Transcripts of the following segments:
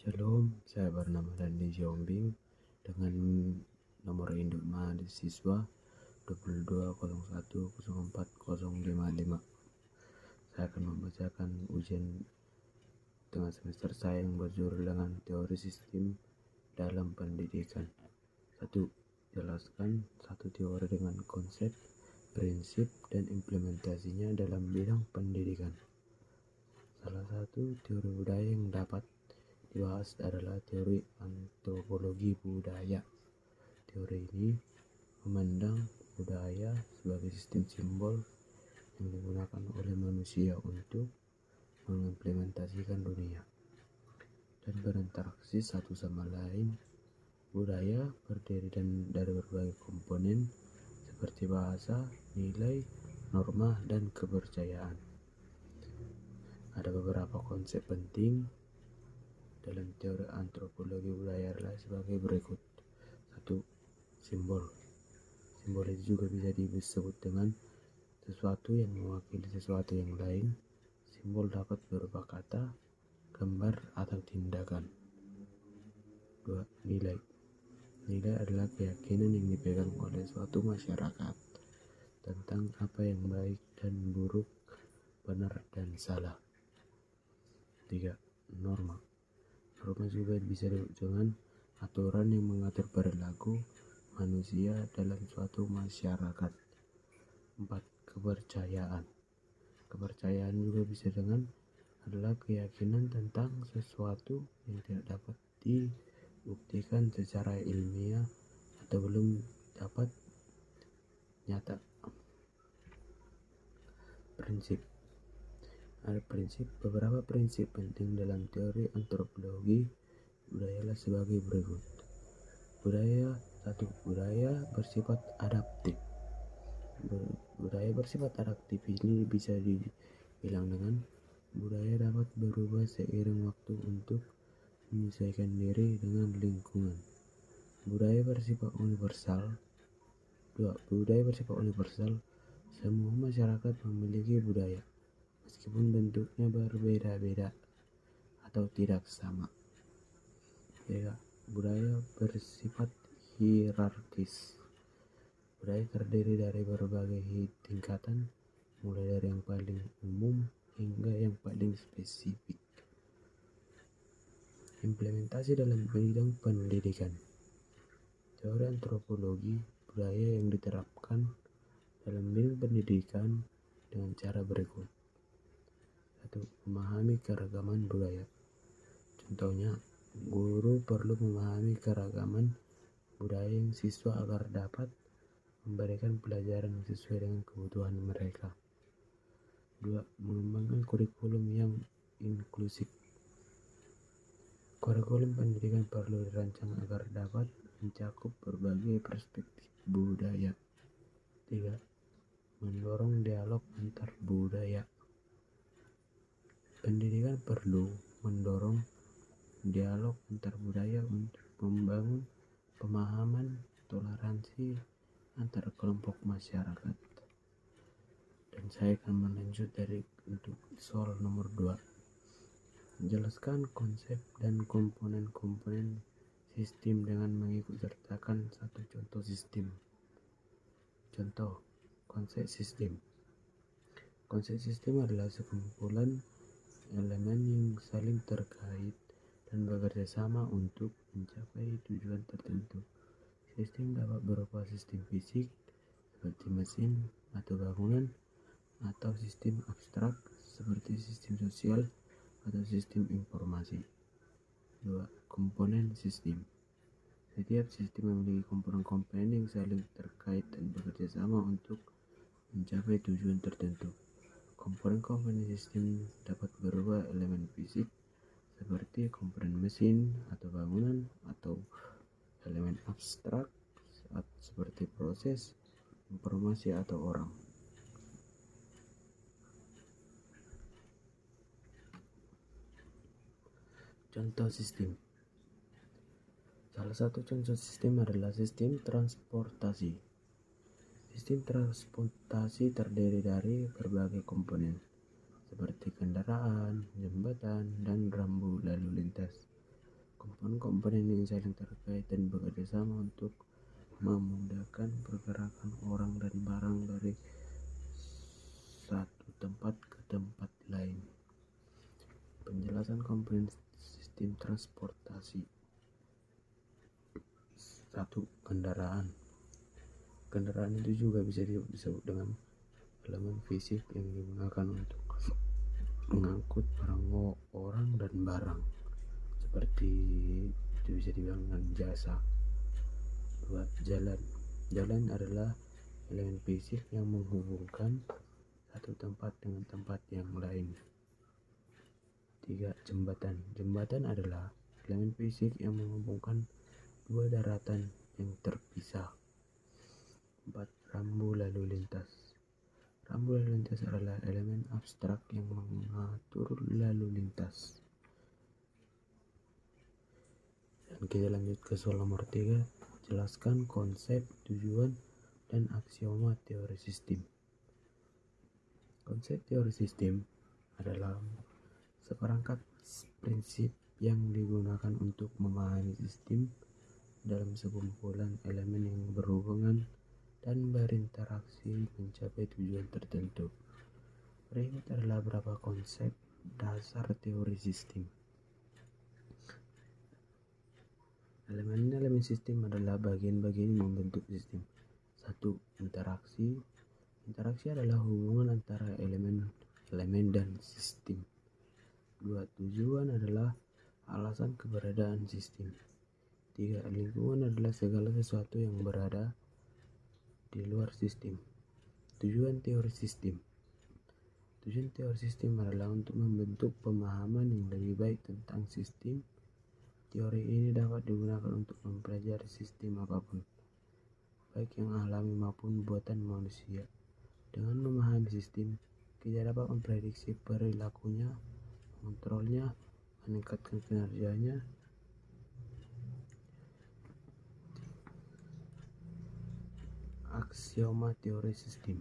Shalom, saya bernama Dandi Ziombing dengan nomor induk mahasiswa 2201040055. Saya akan membacakan ujian tengah semester saya yang berjudul dengan teori sistem dalam pendidikan. 1. Jelaskan satu teori dengan konsep, prinsip, dan implementasinya dalam bidang pendidikan. Salah satu teori budaya yang dapat dibahas adalah teori antropologi budaya. Teori ini memandang budaya sebagai sistem simbol yang digunakan oleh manusia untuk mengimplementasikan dunia dan berinteraksi satu sama lain. Budaya terdiri dari berbagai komponen seperti bahasa, nilai, norma, dan kepercayaan. Ada beberapa konsep penting dalam teori antropologi budaya adalah sebagai berikut. 1. Simbol. Simbol itu juga bisa disebut dengan sesuatu yang mewakili sesuatu yang lain. Simbol dapat berupa kata, gambar, atau tindakan. 2. Nilai. Nilai adalah keyakinan yang dipegang oleh suatu masyarakat tentang apa yang baik dan buruk, benar dan salah. 3. Norma. Norma juga bisa disebut dengan aturan yang mengatur perilaku manusia dalam suatu masyarakat. 4. Kepercayaan. Kepercayaan juga bisa adalah keyakinan tentang sesuatu yang tidak dapat dibuktikan secara ilmiah atau belum dapat nyata. Prinsip. Ada beberapa prinsip penting dalam teori antropologi budaya sebagai berikut. Budaya bersifat adaptif. Budaya bersifat adaptif ini bisa dibilang dengan budaya dapat berubah seiring waktu untuk menyesuaikan diri dengan lingkungan. Budaya bersifat universal. 2. Budaya bersifat universal. Semua masyarakat memiliki budaya, meskipun bentuknya berbeda-beda atau tidak sama. 3. Budaya bersifat hierarkis. Budaya terdiri dari berbagai tingkatan, mulai dari yang paling umum hingga yang paling spesifik. Implementasi dalam bidang pendidikan. Teori antropologi budaya yang diterapkan dalam bidang pendidikan dengan cara berikut. 1. Memahami keragaman budaya. Contohnya, guru perlu memahami keragaman budaya yang siswa agar dapat memberikan pelajaran yang sesuai dengan kebutuhan mereka. 2. Mengembangkan kurikulum yang inklusif. Kurikulum pendidikan perlu dirancang agar dapat mencakup berbagai perspektif budaya. 3. Mendorong dialog antar budaya. Pendidikan perlu mendorong dialog antar budaya untuk membangun pemahaman toleransi antar kelompok masyarakat. Dan saya akan melanjut untuk soal nomor 2. Jelaskan konsep dan komponen-komponen sistem dengan mengikut sertakan satu contoh sistem. Contoh konsep sistem. Konsep sistem adalah sekumpulan elemen yang saling terkait dan bekerja sama untuk mencapai tujuan tertentu. Sistem dapat berupa sistem fisik seperti mesin atau bangunan, atau sistem abstrak seperti sistem sosial atau sistem informasi. 2. Komponen sistem. Setiap sistem memiliki komponen-komponen yang saling terkait dan bekerja sama untuk mencapai tujuan tertentu. Komponen-komponen sistem dapat berupa elemen fisik seperti komponen mesin atau bangunan, atau elemen abstrak seperti proses, informasi, atau orang. Contoh sistem. Salah satu contoh sistem adalah sistem transportasi. Sistem transportasi terdiri dari berbagai komponen seperti kendaraan, jembatan, dan rambu lalu lintas. komponen-komponen yang saling terkait dan bekerja sama untuk memudahkan pergerakan orang dan barang dari satu tempat ke tempat lain. Penjelasan komponen sistem transportasi. 1. Kendaraan. Kendaraan itu juga bisa disebut dengan elemen fisik yang digunakan untuk mengangkut orang dan barang, seperti itu bisa dibilang dengan jasa. 2. Jalan. Jalan adalah elemen fisik yang menghubungkan satu tempat dengan tempat yang lain. 3. Jembatan. Jembatan adalah elemen fisik yang menghubungkan dua daratan yang terpisah. 4. Rambu lalu lintas. Rambu lalu lintas adalah elemen abstrak yang mengatur lalu lintas. Dan kita lanjut ke soal nomor 3. Jelaskan konsep, tujuan, dan aksioma teori sistem. Konsep teori sistem adalah seperangkat prinsip yang digunakan untuk memahami sistem dalam sekumpulan elemen yang berhubungan dan berinteraksi mencapai tujuan tertentu. Berikut adalah beberapa konsep dasar teori sistem. Elemen-elemen sistem adalah bagian-bagian yang membentuk sistem. 1. Interaksi. Interaksi adalah hubungan antara elemen dan sistem. 2. Tujuan adalah alasan keberadaan sistem. 3. Lingkungan adalah segala sesuatu yang berada di luar sistem. Tujuan teori sistem. Tujuan teori sistem adalah untuk membentuk pemahaman yang lebih baik tentang sistem. Teori ini dapat digunakan untuk mempelajari sistem apapun, baik yang alami maupun buatan manusia. Dengan memahami sistem, kita dapat memprediksi perilakunya, mengontrolnya, meningkatkan kinerjanya. Aksioma teori sistem.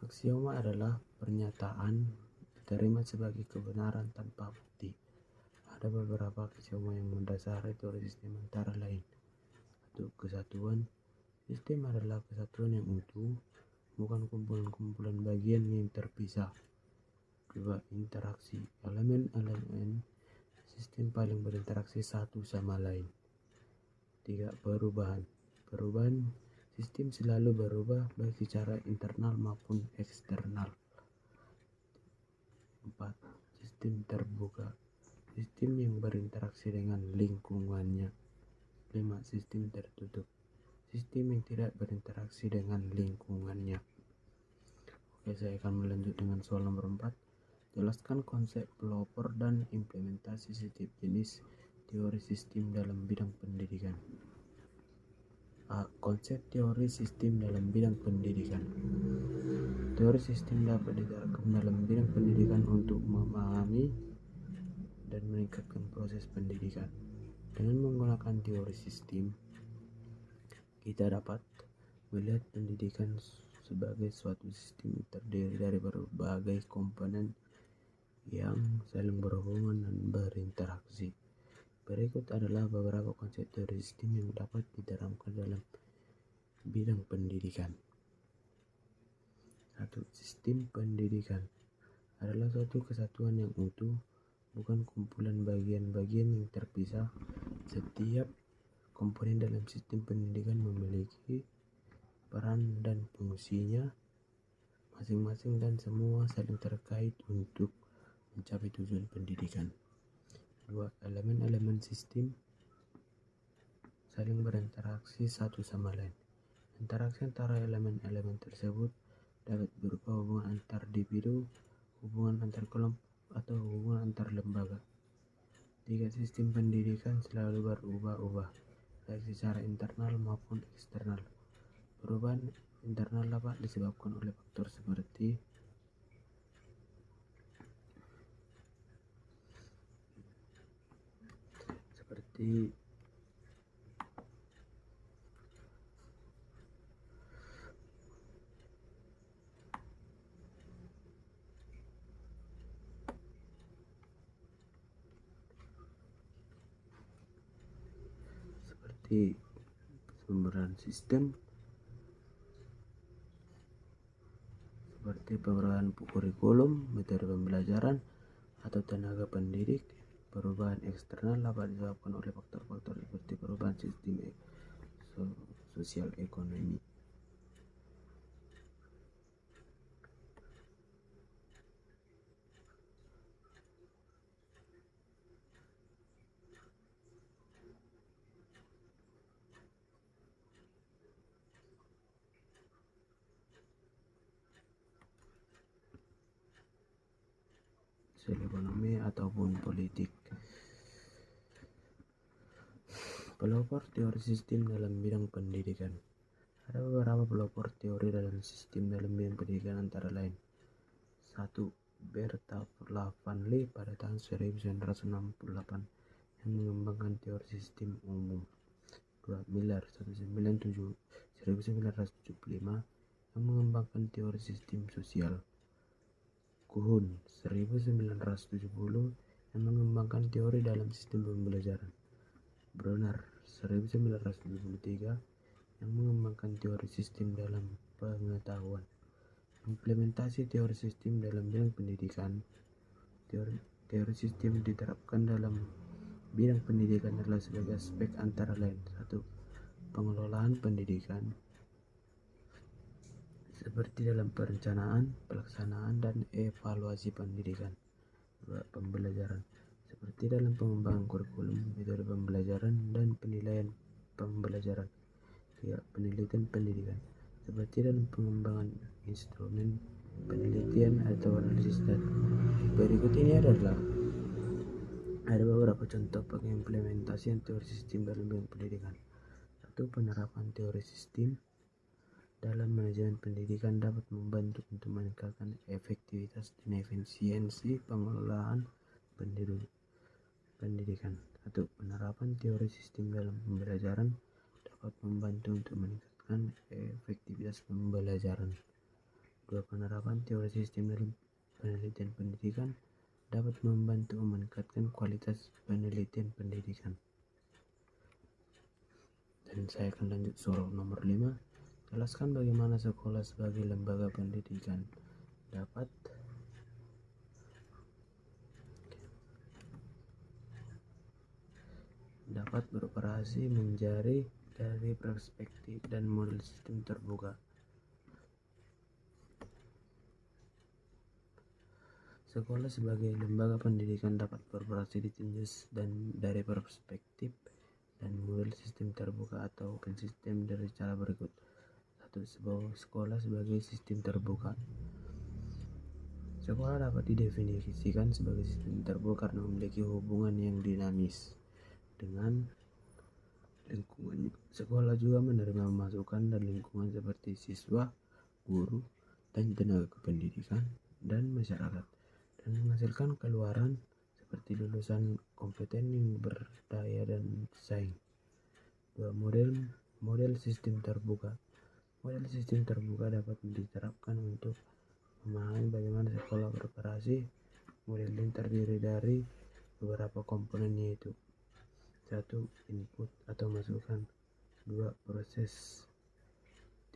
Aksioma adalah pernyataan diterima sebagai kebenaran tanpa bukti. Ada beberapa aksioma yang mendasari teori sistem antara lain. 1. Kesatuan. Sistem adalah kesatuan yang utuh, bukan kumpulan-kumpulan bagian yang terpisah. 2. Interaksi. Elemen-elemen sistem paling berinteraksi satu sama lain. 3. Perubahan. Perubahan sistem selalu berubah baik secara internal maupun eksternal. 4. Sistem terbuka. Sistem yang berinteraksi dengan lingkungannya. 5. Sistem tertutup. Sistem yang tidak berinteraksi dengan lingkungannya. Oke, saya akan melanjut dengan soal nomor 4. Jelaskan konsep, pelopor, dan implementasi setiap jenis teori sistem dalam bidang pendidikan. A. Konsep teori sistem dalam bidang pendidikan. Teori sistem dapat diterapkan dalam bidang pendidikan untuk memahami dan meningkatkan proses pendidikan. Dengan menggunakan teori sistem, kita dapat melihat pendidikan sebagai suatu sistem yang terdiri dari berbagai komponen yang saling berhubungan dan berinteraksi. Berikut adalah beberapa konsep teori sistem yang dapat diterapkan dalam bidang pendidikan. 1. Sistem pendidikan adalah suatu kesatuan yang utuh, bukan kumpulan bagian-bagian yang terpisah. Setiap komponen dalam sistem pendidikan memiliki peran dan fungsinya masing-masing dan semua saling terkait untuk mencapai tujuan pendidikan. 2. Elemen-elemen sistem saling berinteraksi satu sama lain. Interaksi antara elemen-elemen tersebut dapat berupa hubungan antar individu, hubungan antar kelompok, atau hubungan antar lembaga. 3. Sistem pendidikan selalu berubah-ubah, baik secara internal maupun eksternal. Perubahan internal dapat disebabkan oleh faktor seperti seperti pemerataan sistem, seperti pemerataan kurikulum, metode pembelajaran, atau tenaga pendidik. Perubahan eksternal dapat disebabkan oleh faktor-faktor seperti perubahan sistem sosial ekonomi. Sosial ekonomi ataupun politik. Pelopor teori sistem dalam bidang pendidikan. Ada beberapa pelopor teori dalam sistem dalam bidang pendidikan antara lain: 1. Berta Lavanley pada tahun 1968 yang mengembangkan teori sistem umum. 2. Miller 1975 yang mengembangkan teori sistem sosial. Kuhn 1970 yang mengembangkan teori dalam sistem pembelajaran. Bronner 1973 yang mengembangkan teori sistem dalam pengetahuan. Implementasi teori sistem dalam bidang pendidikan. Teori sistem diterapkan dalam bidang pendidikan adalah sebagai aspek antara lain: 1. Pengelolaan pendidikan, seperti dalam perencanaan, pelaksanaan, dan evaluasi pendidikan. 2. Pembelajaran, seperti dalam pengembangan kurikulum, metode pembelajaran, dan penilaian pembelajaran. 3. Penelitian pendidikan, seperti dalam pengembangan instrumen penelitian atau analisis data. Berikut ini ada beberapa contoh pengimplementasian teori sistem dalam bidang pendidikan. 1. Penerapan teori sistem dalam manajemen pendidikan dapat membantu untuk meningkatkan efektivitas dan efisiensi pengelolaan pendidikan. 1. Penerapan teori sistem dalam pembelajaran dapat membantu untuk meningkatkan efektivitas pembelajaran. 2. Penerapan teori sistem dalam penelitian pendidikan dapat membantu meningkatkan kualitas penelitian pendidikan. Dan saya akan lanjut soal nomor 5. Jelaskan bagaimana sekolah sebagai lembaga pendidikan dapat beroperasi menjadi dari perspektif dan model sistem terbuka. Sekolah sebagai lembaga pendidikan dapat beroperasi ditinjau dan dari perspektif dan model sistem terbuka atau open system dari cara berikut. 1. Sekolah sebagai sistem terbuka. Sekolah dapat didefinisikan sebagai sistem terbuka karena memiliki hubungan yang dinamis dengan lingkungannya. Sekolah juga menerima masukan dari lingkungan seperti siswa, guru, dan tenaga kependidikan, dan masyarakat, dan menghasilkan keluaran seperti lulusan kompeten yang berdaya dan saing. 2. Model sistem terbuka. Model sistem terbuka dapat diterapkan untuk memahami bagaimana sekolah beroperasi. Model ini terdiri dari beberapa komponen, yaitu: 1. Input atau masukan. 2. Proses.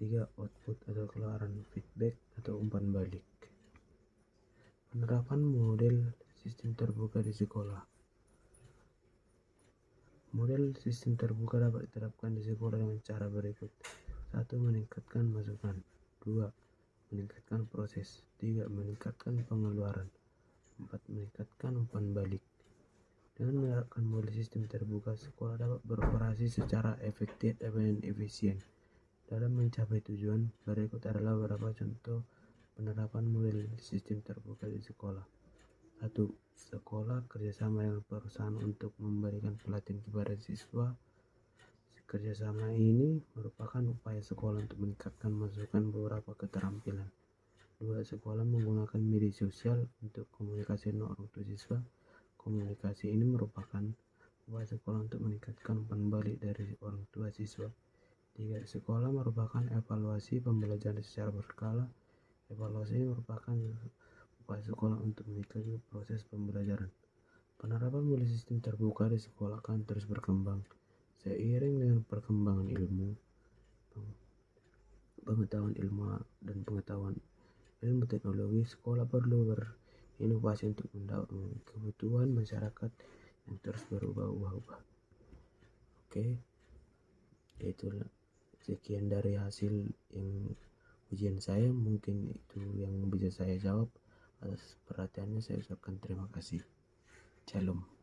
3. Output atau keluaran, feedback atau umpan balik. Penerapan model sistem terbuka di sekolah. Model sistem terbuka dapat diterapkan di sekolah dengan cara berikut. 1. Meningkatkan masukan. 2. Meningkatkan proses. 3. Meningkatkan pengeluaran. 4. Meningkatkan umpan balik. Dengan menerapkan model sistem terbuka, sekolah dapat beroperasi secara efektif dan efisien dalam mencapai tujuan. Berikut adalah beberapa contoh penerapan model sistem terbuka di sekolah. 1. Sekolah kerjasama dengan perusahaan untuk memberikan pelatihan kepada siswa. Kerjasama ini merupakan upaya sekolah untuk meningkatkan masukan beberapa keterampilan. 2. Sekolah menggunakan media sosial untuk komunikasi dengan orang tua siswa. Komunikasi ini merupakan upaya sekolah untuk meningkatkan umpan balik dari orang tua siswa. 3. Sekolah merupakan evaluasi pembelajaran secara berkala. Evaluasi ini merupakan upaya sekolah untuk mengikuti proses pembelajaran. Penerapan model sistem terbuka di sekolah akan terus berkembang Seiring dengan perkembangan ilmu, pengetahuan ilmu teknologi, sekolah perlu berinovasi untuk mendukung kebutuhan masyarakat yang terus berubah-ubah. Oke, itulah sekian dari hasil yang ujian saya. Mungkin itu yang bisa saya jawab. Atas perhatiannya saya ucapkan terima kasih. Shalom.